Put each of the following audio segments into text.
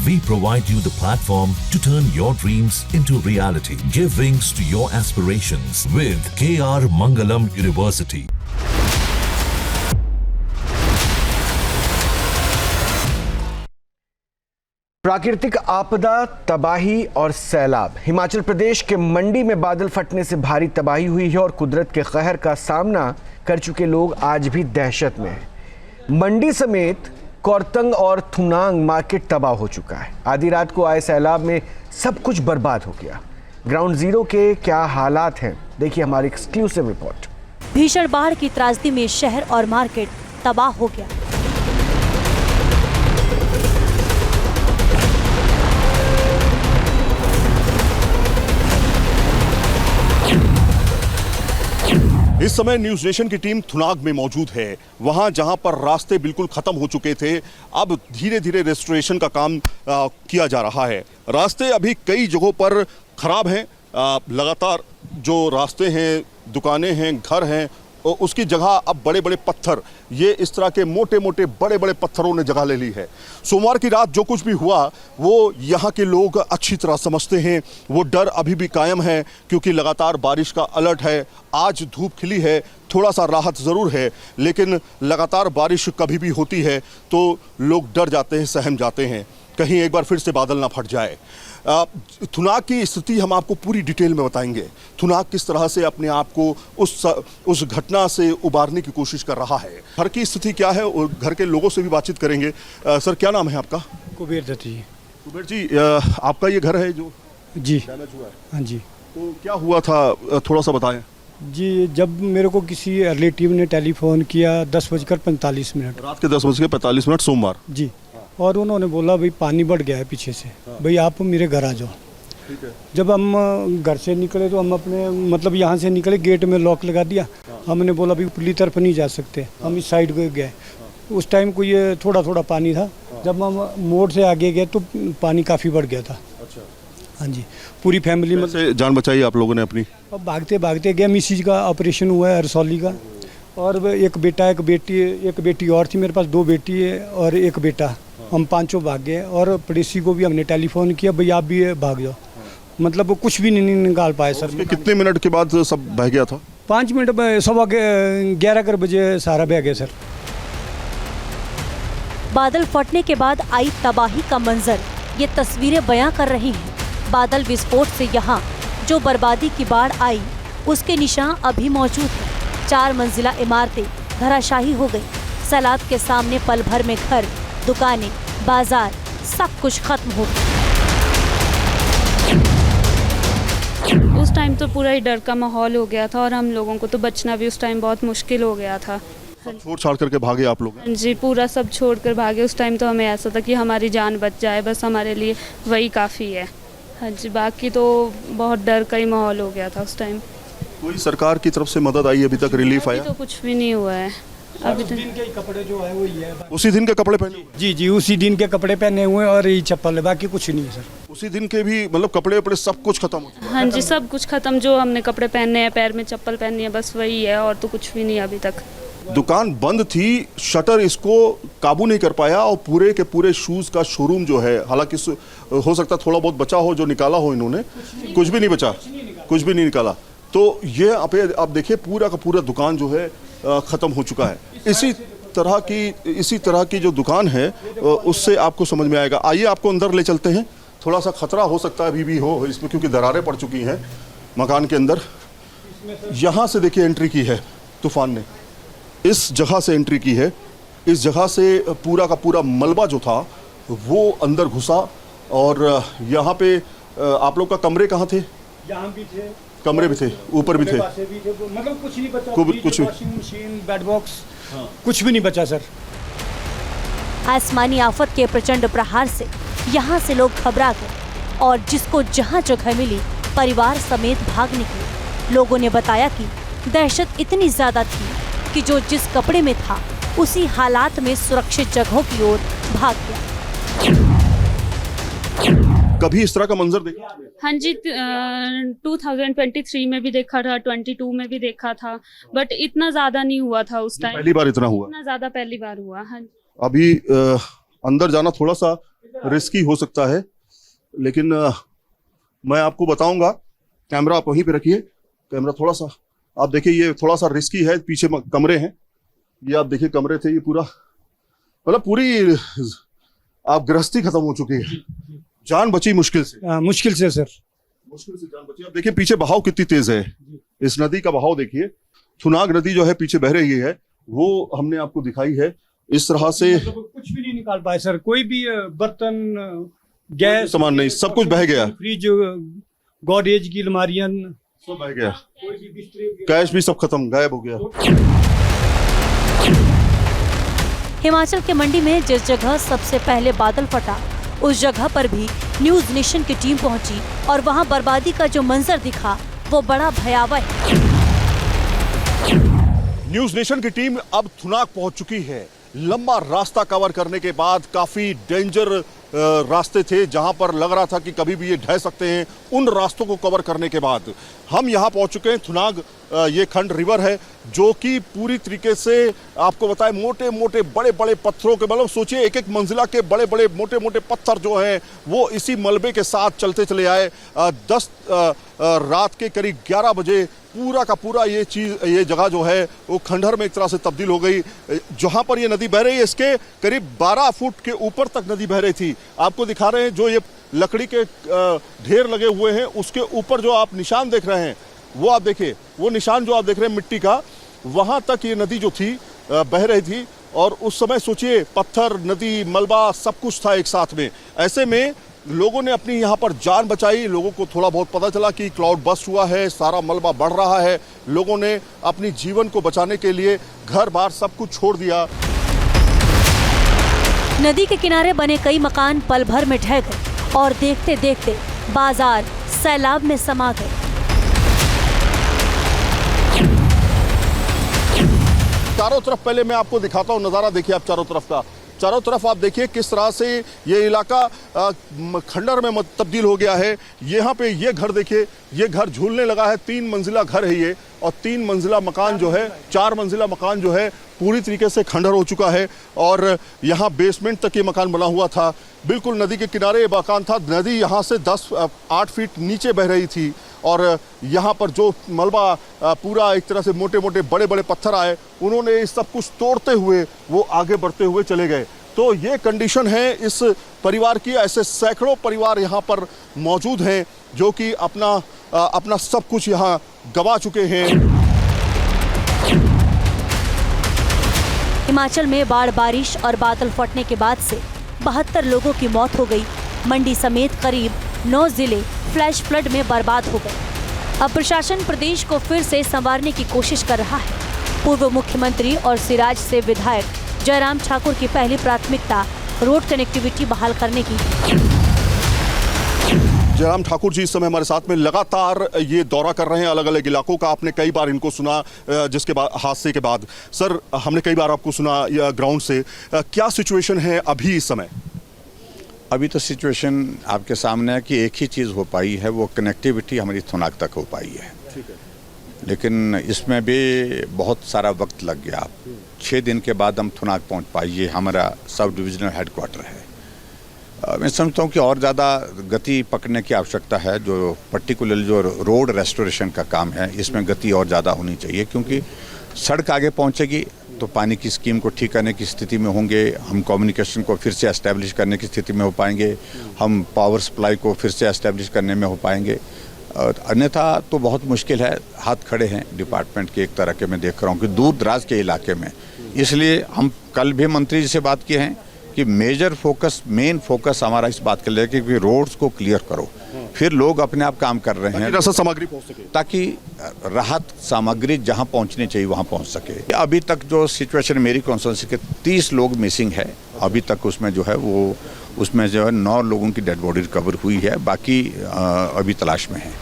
We provide you the platform to turn your dreams into reality. Give wings to your aspirations with KR Mangalam University. प्राकृतिक आपदा, तबाही और सैलाब। हिमाचल प्रदेश के मंडी में बादल फटने से भारी तबाही हुई है और कुदरत के कहर का सामना कर चुके लोग आज भी दहशत में हैं। मंडी समेत कोरतंग और थुनांग मार्केट तबाह हो चुका है। आधी रात को आए सैलाब में सब कुछ बर्बाद हो गया। ग्राउंड जीरो के क्या हालात हैं, देखिए हमारी एक्सक्लूसिव रिपोर्ट। भीषण बाढ़ की त्रासदी में शहर और मार्केट तबाह हो गया। इस समय न्यूज नेशन की टीम थुनाग में मौजूद है। वहां जहां पर रास्ते बिल्कुल खत्म हो चुके थे, अब धीरे धीरे रेस्टोरेशन का काम किया जा रहा है। रास्ते अभी कई जगहों पर खराब हैं। लगातार जो रास्ते हैं, दुकानें हैं, घर हैं, और उसकी जगह अब बड़े बड़े पत्थर, ये इस तरह के मोटे मोटे बड़े बड़े पत्थरों ने जगह ले ली है। सोमवार की रात जो कुछ भी हुआ वो यहाँ के लोग अच्छी तरह समझते हैं। वो डर अभी भी कायम है क्योंकि लगातार बारिश का अलर्ट है। आज धूप खिली है, थोड़ा सा राहत ज़रूर है, लेकिन लगातार बारिश कभी भी होती है तो लोग डर जाते हैं, सहम जाते हैं, कहीं एक बार फिर से बादल ना फट जाए। थुनाग की स्थिति हम आपको पूरी डिटेल में बताएंगे। थुनाग किस तरह से अपने आप को उस घटना से उबारने की कोशिश कर रहा है, घर की स्थिति क्या है, और घर के लोगों से भी बातचीत करेंगे। सर, क्या नाम है आपका? कुबेर दत्त जी। कुबेर जी, आपका ये घर है जो जी डैमेज हुआ है? हाँ जी। तो क्या हुआ था, थोड़ा सा बताएं। जी, जब मेरे को किसी रिलेटिव ने टेलीफोन किया 10:45 रात के 10:45 सोमवार जी, और उन्होंने बोला भाई पानी बढ़ गया है पीछे से, भाई आप मेरे घर आ जाओ। ठीक है। जब हम घर से निकले तो हम अपने मतलब यहाँ से निकले, गेट में लॉक लगा दिया। हमने बोला भाई ऊपरी तरफ नहीं जा सकते, हम इस साइड को गए। उस टाइम को ये थोड़ा थोड़ा पानी था। जब हम मोड़ से आगे गए तो पानी काफ़ी बढ़ गया था। अच्छा। हाँ जी, पूरी फैमिली में से जान बचाई आप लोगों ने अपनी? अब भागते भागते गए। मिसिज का ऑपरेशन हुआ है रसौली का, और एक बेटा एक बेटी और थी। मेरे पास 2 बेटी है और एक बेटा। हम पांचों भाग गए और पड़ोसी को भी हमने टेलीफोन किया, भाई आप भी भाग जाओ। मतलब वो कुछ भी नहीं निकाल पाए सर। कितने मिनट के बाद सब बह गया था? 5 मिनट में 11 बजे सारा बह गया सर। बादल फटने के बाद आई तबाही का मंजर ये तस्वीरें बयां कर रही हैं। बादल विस्फोट से यहाँ जो बर्बादी की बाढ़ आई उसके निशान अभी मौजूद हैं। 4 मंजिला इमारतें धराशायी हो गई। सैलाब के सामने पल भर में घर, दुकानें, बाजार सब कुछ खत्म हो गया। उस टाइम तो पूरा ही डर का माहौल हो गया था और हम लोगों को तो बचना भी उस टाइम बहुत मुश्किल हो गया था। छोड़ छाड़ करके भागे आप लोग? जी, पूरा सब छोड़ कर भागे। उस टाइम तो हमें ऐसा था कि हमारी जान बच जाए, बस हमारे लिए वही काफ़ी है। हाँ जी, बाकी तो बहुत डर का ही माहौल हो गया था उस टाइम। कोई सरकार की तरफ से मदद आई अभी तक, रिलीफ आया? तो कुछ भी नहीं हुआ है अभी तक। दिन के कपड़े जो है वही है। उसी दिन के कपड़े पहने? जी जी, उसी दिन के कपड़े पहने हुए हैं और यही चप्पल है, बाकी कुछ नहीं है सर। उसी दिन के भी मतलब कपड़े वपड़े सब कुछ खत्म हो चुका? हाँ जी, सब कुछ खत्म। जो हमने कपड़े पहने हैं, पैर में चप्पल पहनी है, बस वही है, और तो कुछ भी नहीं अभी तक। दुकान बंद थी, शटर इसको काबू नहीं कर पाया, और पूरे के पूरे शूज का शोरूम जो है, हालांकि हो सकता थोड़ा बहुत बचा हो, जो निकाला हो इन्होंने, कुछ भी नहीं बचा, कुछ भी नहीं निकाला। तो ये आप देखिए पूरा का पूरा दुकान जो है खत्म हो चुका है। इसी तरह की जो दुकान है उससे आपको समझ में आएगा। आइए आपको अंदर ले चलते हैं। थोड़ा सा खतरा हो सकता है अभी भी हो इसमें, क्योंकि दरारें पड़ चुकी हैं मकान के अंदर। यहाँ से देखिए एंट्री की है तूफान ने, इस जगह से एंट्री की है। इस जगह से पूरा का पूरा मलबा जो था वो अंदर घुसा, और यहाँ पे आप लोग का कमरे कहाँ थे? यहाँ भी थे, कमरे भी थे, ऊपर भी थे, मतलब कुछ नहीं बचा। कुछ वॉशिंग मशीन, बेड बॉक्स, कुछ भी नहीं बचा सर। आसमानी आफत के प्रचंड प्रहार से यहाँ से लोग घबरा गए और जिसको जहाँ जगह मिली परिवार समेत भाग निकले। लोगों ने बताया कि दहशत इतनी ज्यादा थी कि जो जिस कपड़े में था उसी हालात में सुरक्षित जगहों की ओर भाग गया। कभी इस तरह का मंजर देखा? हाँ जी, 2023 में भी देखा था, 22 में भी देखा था, बट इतना ज्यादा नहीं हुआ था उस टाइम। पहली बार इतना हुआ? इतना ज्यादा पहली बार हुआ। हाँ, अभी अंदर जाना थोड़ा सा रिस्की हो सकता है, लेकिन मैं आपको बताऊंगा। कैमरा आप वहीं पे रखिए, कैमरा थोड़ा सा आप देखिए, ये थोड़ा सा रिस्की है। पीछे कमरे हैं, ये आप देखिए कमरे थे, ये पूरा मतलब पूरी आप गृहस्थी खत्म हो चुकी है, जान बची मुश्किल से। मुश्किल से सर, मुश्किल से जान बची। आप देखिए पीछे बहाव कितनी तेज है, इस नदी का बहाव देखिए। थुनाग नदी जो है पीछे बह रही है, वो हमने आपको दिखाई है। इस तरह से मतलब कुछ भी नहीं निकाल पाए सर, कोई भी बर्तन, गैस, सामान नहीं, सब कुछ बह गया। फ्रिज, गॉडरेज की अलमारियां सब बह गया, कैश भी सब खत्म, गायब हो गया। हिमाचल के मंडी में जिस जगह सबसे पहले बादल फटा, उस जगह पर भी न्यूज नेशन की टीम पहुंची और वहां बर्बादी का जो मंजर दिखा वो बड़ा भयावह है। न्यूज नेशन की टीम अब थुनाग पहुंच चुकी है। लंबा रास्ता कवर करने के बाद, काफी डेंजर रास्ते थे जहां पर लग रहा था कि कभी भी ये ढह सकते हैं, उन रास्तों को कवर करने के बाद हम यहां पहुंच चुके हैं। थुनाग ये खंड रिवर है जो कि पूरी तरीके से आपको बताएं, मोटे मोटे बड़े बड़े पत्थरों के, मतलब सोचिए एक एक मंजिला के बड़े बड़े मोटे मोटे पत्थर जो हैं वो इसी मलबे के साथ चलते चले आए। 10 रात के करीब 11 बजे पूरा का पूरा ये जगह जो है वो खंडहर में एक तरह से तब्दील हो गई। जहां पर ये नदी बह रही है, इसके करीब 12 फुट के ऊपर तक नदी बह रही थी। आपको दिखा रहे हैं जो ये लकड़ी के ढेर लगे हुए हैं, उसके ऊपर जो आप निशान देख रहे हैं, वो आप देखिए, वो निशान जो आप देख रहे हैं मिट्टी का, वहां तक ये नदी जो थी बह रही थी। और उस समय सोचिए पत्थर, नदी, मलबा सब कुछ था एक साथ में। ऐसे में लोगों ने अपनी यहाँ पर जान बचाई। लोगों को थोड़ा बहुत पता चला कि क्लाउड बस्ट हुआ है, सारा मलबा बढ़ रहा है। लोगों ने अपनी जीवन को बचाने के लिए घर बार सब कुछ छोड़ दिया। नदी के किनारे बने कई मकान पल भर में ढह गए और देखते देखते बाजार सैलाब में समा गए। चारों तरफ पहले मैं आपको दिखाता हूँ नज़ारा, देखिए आप चारों तरफ का। चारों तरफ आप देखिए किस तरह से ये इलाका खंडर में तब्दील हो गया है। यहाँ पे ये घर देखिए, ये घर झूलने लगा है। 3 मंजिला घर है ये, और 3 मंजिला मकान जो है, 4 मंजिला मकान जो है पूरी तरीके से खंडर हो चुका है। और यहाँ बेसमेंट तक ये मकान बना हुआ था, बिल्कुल नदी के किनारे ये मकान था। नदी यहाँ से 8 फीट नीचे बह रही थी और यहाँ पर जो मलबा पूरा एक तरह से मोटे मोटे बड़े बड़े पत्थर आए, उन्होंने इस सब कुछ तोड़ते हुए वो आगे बढ़ते हुए चले गए। तो ये कंडीशन है इस परिवार की। ऐसे सैकड़ों परिवार यहाँ पर मौजूद हैं जो कि अपना सब कुछ यहाँ गंवा चुके हैं। हिमाचल में बाढ़, बारिश और बादल फटने के बाद से 72 लोगों की मौत हो गई। मंडी समेत करीब 9 जिले फ्लैश फ्लड में बर्बाद हो गए। अब प्रशासन प्रदेश को फिर से संवारने की कोशिश कर रहा है। पूर्व मुख्यमंत्री और सिराज से विधायक जयराम ठाकुर की पहली प्राथमिकता रोड कनेक्टिविटी बहाल करने की। जयराम ठाकुर जी इस समय हमारे साथ में लगातार ये दौरा कर रहे हैं अलग अलग इलाकों का। आपने कई बार इनको सुना जिसके बाद हादसे के बाद। सर, हमने कई बार आपको सुना ग्राउंड से, क्या सिचुएशन है अभी इस समय? अभी तो सिचुएशन आपके सामने है कि एक ही चीज़ हो पाई है, वो कनेक्टिविटी हमारी थुनाग तक हो पाई है। ठीक है। लेकिन इसमें भी बहुत सारा वक्त लग गया। 6 दिन के बाद हम थुनाग पहुंच पाए। ये हमारा सब डिविजनल हेडक्वार्टर है। मैं समझता हूँ कि और ज़्यादा गति पकड़ने की आवश्यकता है। जो पर्टिकुलर जो रोड रेस्टोरेशन का काम है, इसमें गति और ज़्यादा होनी चाहिए, क्योंकि सड़क आगे पहुँचेगी तो पानी की स्कीम को ठीक करने की स्थिति में होंगे, हम कम्युनिकेशन को फिर से एस्टेब्लिश करने की स्थिति में हो पाएंगे, हम पावर सप्लाई को फिर से एस्टेब्लिश करने में हो पाएंगे। अन्यथा तो बहुत मुश्किल है। हाथ खड़े हैं डिपार्टमेंट के, एक तरह के मैं देख रहा हूँ कि दूर दराज के इलाके में। इसलिए हम कल भी मंत्री जी से बात किए हैं कि मेन फोकस हमारा इस बात के लिए कि रोड्स को क्लियर करो, फिर लोग अपने आप काम कर रहे हैं राहत सामग्री पहुंच सके, ताकि राहत सामग्री जहां पहुंचनी चाहिए वहां पहुंच सके। अभी तक जो सिचुएशन मेरी कॉन्स्टिट्यूंसी के 30 लोग मिसिंग है अभी तक। उसमें जो है वो उसमें जो है 9 लोगों की डेड बॉडी रिकवर हुई है, बाकी अभी तलाश में है।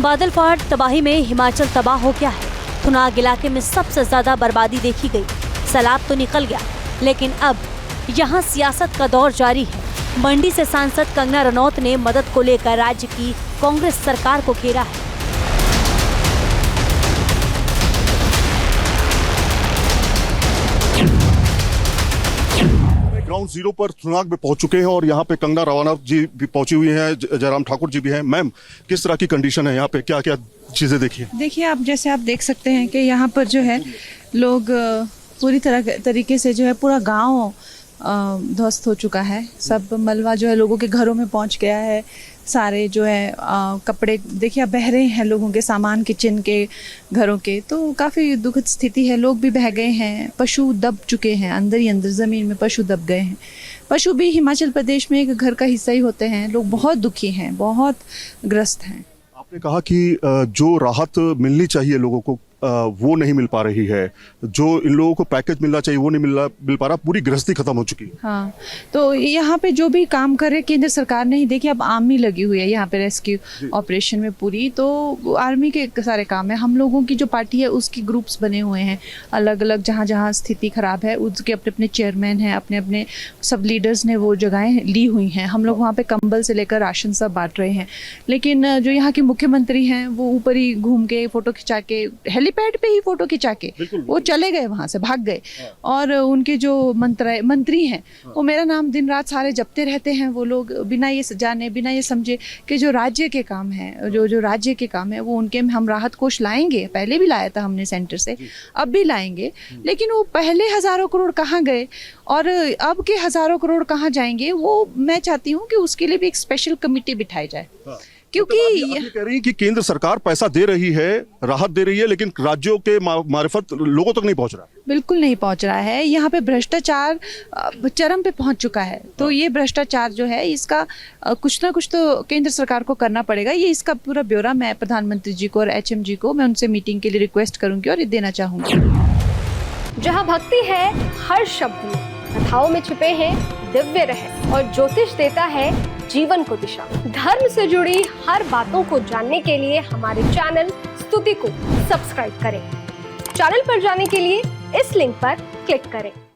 बादल फाट तबाही में हिमाचल तबाह हो गया है। थुनाग इलाके में सबसे ज्यादा बर्बादी देखी गई। सैलाब तो निकल गया, लेकिन अब यहाँ सियासत का दौर जारी है। मंडी से सांसद कंगना रनौत ने मदद को लेकर राज्य की कांग्रेस सरकार को घेरा है। ग्राउंड जीरो पर थुनाग में पहुंच चुके हैं और यहाँ पे कंगना रनावत जी भी पहुंची हुई हैं, जयराम ठाकुर जी भी हैं। मैम, किस तरह की कंडीशन है यहाँ पे, क्या क्या चीजें देखी? देखिए, आप जैसे आप देख सकते हैं कि यहाँ पर जो है लोग पूरी तरीके से जो है पूरा गांव ध्वस्त हो चुका है। सब मलबा जो है लोगों के घरों में पहुंच गया है। सारे जो है कपड़े देखिए बह रहे हैं, लोगों के सामान, किचन के, घरों के, तो काफ़ी दुखद स्थिति है। लोग भी बह गए हैं, पशु दब चुके हैं, अंदर ही अंदर ज़मीन में पशु दब गए हैं। पशु भी हिमाचल प्रदेश में एक घर का हिस्सा ही होते हैं। लोग बहुत दुखी हैं, बहुत ग्रस्त हैं। आपने कहा कि जो राहत मिलनी चाहिए लोगों को वो नहीं मिल पा रही है, जो इन लोगों को पैकेज मिलना चाहिए वो नहीं मिल पा रहा, पूरी गृहस्थी खत्म हो चुकी है। हाँ, तो यहाँ पे जो भी काम कर रहे केंद्र सरकार ने ही, देखिए अब आर्मी लगी हुई है यहाँ पे रेस्क्यू ऑपरेशन में पूरी, तो आर्मी के सारे काम है। हम लोगों की जो पार्टी है उसकी ग्रुप्स बने हुए हैं अलग अलग, जहाँ जहाँ स्थिति खराब है उसके अपने अपने चेयरमैन हैं, अपने अपने सब लीडर्स ने वो जगहें ली हुई हैं। हम लोग वहाँ पे कंबल से लेकर राशन सब बांट रहे हैं। लेकिन जो यहाँ के मुख्यमंत्री हैं वो ऊपर ही घूम के फोटो खिंचा के, हेलीपैड पे ही फोटो खिंचा के वो चले गए, वहां से भाग गए। और उनके जो मंत्री हैं वो मेरा नाम दिन रात सारे जपते रहते हैं। वो लोग बिना ये जाने, बिना ये समझे कि जो राज्य के काम है, जो राज्य के काम है वो उनके हम राहत कोष लाएंगे। पहले भी लाया था हमने सेंटर से, अब भी लाएंगे, लेकिन वो पहले हजारों करोड़ कहाँ गए और अब के हजारों करोड़ कहाँ जाएंगे, वो मैं चाहती हूँ कि उसके लिए भी एक स्पेशल कमेटी बिठाई जाए। क्योंकि आप कह रही हैं कि केंद्र सरकार पैसा दे रही है, राहत दे रही है, लेकिन राज्यों के मार्फत लोगों तक नहीं पहुंच रहा। बिल्कुल नहीं पहुंच रहा है। यहाँ पे भ्रष्टाचार चरम पे पहुंच चुका है। तो ये भ्रष्टाचार जो है इसका कुछ ना कुछ तो केंद्र सरकार को करना पड़ेगा। ये इसका पूरा ब्यौरा मैं प्रधानमंत्री जी को और HM जी को मैं उनसे मीटिंग के लिए रिक्वेस्ट करूंगी और ये देना चाहूंगी। जहाँ भक्ति है हर शब्द में, कथाओं में छिपे हैं दिव्य रहस्य और ज्योतिष देता है जीवन को दिशा। धर्म से जुड़ी हर बातों को जानने के लिए हमारे चैनल स्तुति को सब्सक्राइब करें। चैनल पर जाने के लिए इस लिंक पर क्लिक करें।